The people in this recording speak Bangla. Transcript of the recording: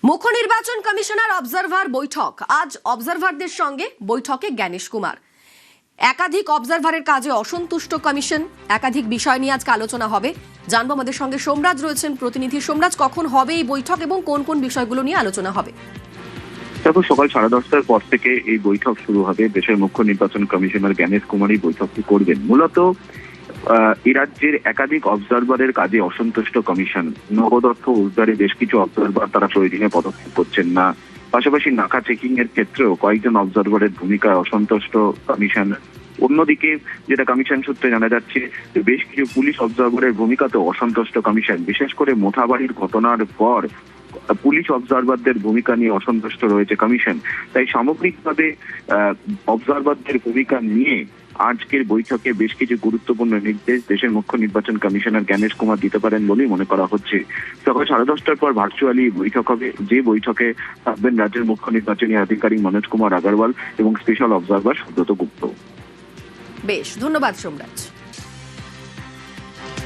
মুখ্য নির্বাচন কমিশনার অবজারভার বৈঠক। আজ অবজারভারদের সঙ্গে বৈঠকে জ্ঞানেশ কুমার। একাধিক অবজারভারের কাজে অসন্তুষ্ট কমিশন, একাধিক বিষয় নিয়ে আজকে আলোচনা হবে। জানবো, আমাদের সঙ্গে সোমরাজ রয়েছেন প্রতিনিধি। সোমরাজ, কখন হবে এই বৈঠক এবং কোন কোন বিষয়গুলো নিয়ে আলোচনা হবে? দেখো, সকাল 10:30টার পর থেকে এই বৈঠক শুরু হবে। দেশের মুখ্য নির্বাচন কমিশনার জ্ঞানেশ কুমার এই বৈঠকটি করবেন। মূলত এই রাজ্যের একাধিক অবজারভারের কাজে অসন্তুষ্ট কমিশন। নগদ অর্থ উদ্ধারে বেশ কিছু অবজারভার তারা প্রয়োজনীয় পদক্ষেপ করছেন না। পাশাপাশি নাকা চেকিং এর ক্ষেত্রেও কয়েকজন অবজারভারের ভূমিকায় অসন্তুষ্ট কমিশন। অন্যদিকে যেটা কমিশন সূত্রে জানা যাচ্ছে, বেশ কিছু পুলিশ অবজারভারের ভূমিকাতেও অসন্তুষ্ট কমিশন। বিশেষ করে মোথাবাড়ির ঘটনার পর পুলিশ অবজারভারদের ভূমিকা নিয়ে অসন্তুষ্ট রয়েছে কমিশন। তাই সামগ্রিকভাবে অবজারভারদের ভূমিকা নিয়ে আজকের বৈঠকে বেশ কিছু গুরুত্বপূর্ণ নির্দেশ দেশের মুখ্য নির্বাচন কমিশনার জ্ঞানেশ কুমার দিতে পারেন বলেই মনে করা হচ্ছে। সকাল 10:30টার পর ভার্চুয়ালি বৈঠক হবে, যে বৈঠকে থাকবেন রাজ্যের মুখ্য নির্বাচনী আধিকারিক মনোজ কুমার আগরওয়াল এবং স্পেশাল অবজারভার সুব্রত গুপ্ত। বেশ, ধন্যবাদ সোমরাজ।